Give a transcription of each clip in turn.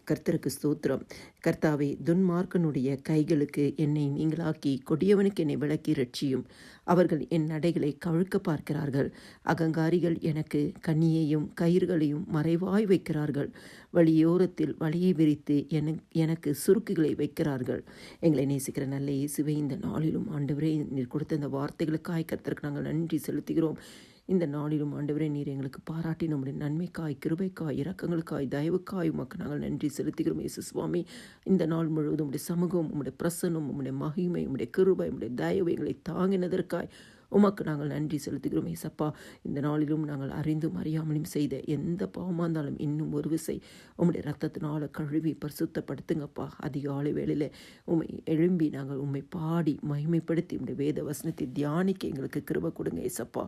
கர்த்தருக்கு ஸ்தோத்திரம். கர்த்தாவே, துன்மார்க்கனுடைய கைகளுக்கு என்னை நீங்களாக்கி கொடியவனுக்கு என்னை விலக்கி ரட்சியும். அவர்கள் என் நடைகளை கவிழ்க்க பார்க்கிறார்கள். அகங்காரிகள் எனக்கு கண்ணியையும் கயிறுகளையும் மறைவாய் வைக்கிறார்கள். வழியோரத்தில் வலையை விரித்து எனக்கு சுருக்குகளை வைக்கிறார்கள். எங்களை நேசிக்கிற நல்ல இயேசுவே, இந்த நாளிலும் ஆண்டவரே, நீர் கொடுத்த இந்த வார்த்தைகளுக்காய் கர்த்தருக்கு நாங்கள் நன்றி செலுத்துகிறோம். இந்த நாளிலும் ஆண்டவரே, நீர் எங்களுக்கு பாராட்டி நம்முடைய நன்மைக்காய், கிருபைக்காய், இரக்கங்களுக்காய், தயவுக்காய் உமக்கு நாங்கள் நன்றி செலுத்துகிறோம். இயேசு சுவாமி, இந்த நாள் முழுவதும் உம்முடைய சமூகம், உம்முடைய பிரசன்னம், உம்முடைய மகிமை, உம்முடைய கிருபை, உம்முடைய தயவு எங்களை தாங்கினதற்காய் உமக்கு நாங்கள் நன்றி செலுத்துகிறோம். ஏசப்பா, இந்த நாளிலும் நாங்கள் அறிந்தும் அறியாமலும் செய்த எந்த பாவமாக இருந்தாலும் இன்னும் ஒரு விசை உம்முடைய ரத்தத்தினால கழுவி பரிசுத்தப்படுத்துங்கப்பா. அதிகாலை வேளையில் உம்மை எழும்பி நாங்கள் உம்மை பாடி மகிமைப்படுத்தி உம்முடைய வேத வசனத்தை தியானிக்க எங்களுக்கு கிருபை கொடுங்க. ஏசப்பா,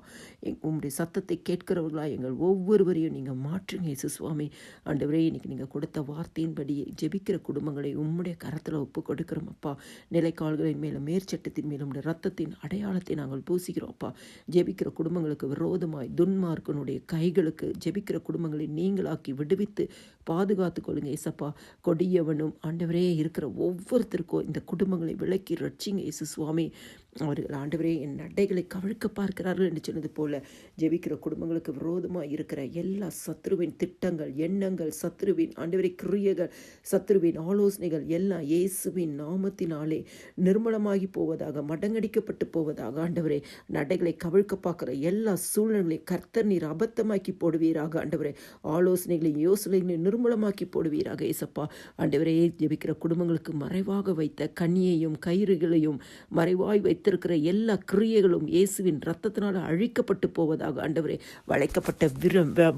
உம்முடைய சத்தத்தை கேட்கிறவர்களாக எங்கள் ஒவ்வொருவரையும் நீங்கள் மாற்றுங்க. இயேசு சுவாமி, ஆண்டவரே, இன்னைக்கு நீங்கள் கொடுத்த வார்த்தையின்படி ஜெபிக்கிற குடும்பங்களை உம்முடைய கரத்தில் ஒப்பு கொடுக்கிறோம் அப்பா. நிலைக்கால்களின் மேலும் மேற்சட்டத்தின் மேலும் உம்முடைய ரத்தத்தின் அடையாளத்தை நாங்கள் பூசி அப்பா. ஜெபிக்கிற குடும்பங்களுக்கு விரோதமாய் துன்மார்க்கனுடைய கைகளுக்கு ஜெபிக்கிற குடும்பங்களை நீங்களாக்கி விடுவித்து பாதுகாத்து கொள்ளுங்க. ஏசப்பா, கொடியவனும் ஆண்டவரே இருக்கிற ஒவ்வொருத்தருக்கும் இந்த குடும்பங்களை விலக்கி ரட்சிங்க. இயேசு சுவாமி, அவர்கள் ஆண்டவரே என் நடைகளை கவிழ்க்க பார்க்கிறார்கள் என்று சொன்னது போல ஜெபிக்கிற குடும்பங்களுக்கு விரோதமாக இருக்கிற எல்லா சத்ருவின் திட்டங்கள், எண்ணங்கள், சத்ருவின் ஆண்டவரே கிரியைகள், சத்ருவின் ஆலோசனைகள் எல்லாம் இயேசுவின் நாமத்தினாலே நிர்மலமாகி போவதாக, மடங்கடிக்கப்பட்டு போவதாக, ஆண்டவரே நடைகளை கவிழ்க்க பார்க்கிற எல்லா சூழ்நிலைகளையும் கர்த்தர் நீர் அபத்தமாக்கி போடுவீராக. ஆண்டவரே, ஆலோசனைகளையும் யோசனைகளையும் நிர்மூலமாக்கி போடுவீராக. ஏசப்பா, ஆண்டவரே, ஜெபிக்கிற குடும்பங்களுக்கு மறைவாக வைத்த கண்ணியையும் கயிறுகளையும் மறைவாய் வைத்திருக்கிற எல்லா கிரியைகளும் இயேசுவின் ரத்தத்தினால் அழிக்கப்பட்டு போவதாக. ஆண்டவரே, வளைக்கப்பட்ட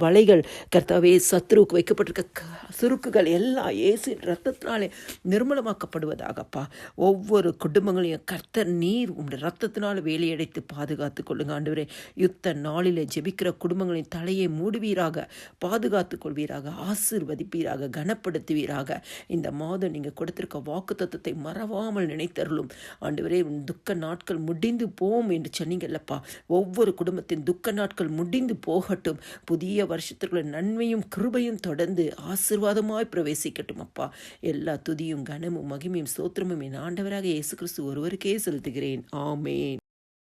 வலைகள் கர்த்தாவே, சத்ருவுக்கு வைக்கப்பட்டிருக்க சுருக்குகள் எல்லாம் இயேசுவின் ரத்தத்தினாலே நிர்மூலமாக்கப்படுவதாகப்பா. ஒவ்வொரு குடும்பங்களையும் கர்த்தர் நீர் உங்களுடைய ரத்தத்தினால் வேலையடைத்து பாதுகாத்து கொள்ளுங்க. ஆண்டவரே, யுத்த நாளிலே ஜெபிக்கிற குடும்பங்களின் தலையை மூடுவீராக, பாதுகாத்து கொள்வீராக, ஆசீர்வதிப்பீராக, கனப்படுத்துவீராக. இந்த மாதம் நீங்கள் கொடுத்திருக்க வாக்குத்தத்தத்தை மறவாமல் நினைத்தருளும். ஆண்டவரே, துக்க நாட்கள் முடிந்து போம் என்று சொன்னீங்கல்லப்பா. ஒவ்வொரு குடும்பத்தின் துக்க நாட்கள் முடிந்து போகட்டும். புதிய வருஷத்திற்குள்ள நன்மையும் கிருபையும் தொடர்ந்து ஆசீர்வாதமாய் பிரவேசிக்கட்டும் அப்பா. எல்லா துதியும் கனமும் மகிமையும் ஸ்தோத்திரமும் என் ஆண்டவராக இயேசு கிறிஸ்து ஒருவருக்கே செலுத்துகிறேன். ஆமென்.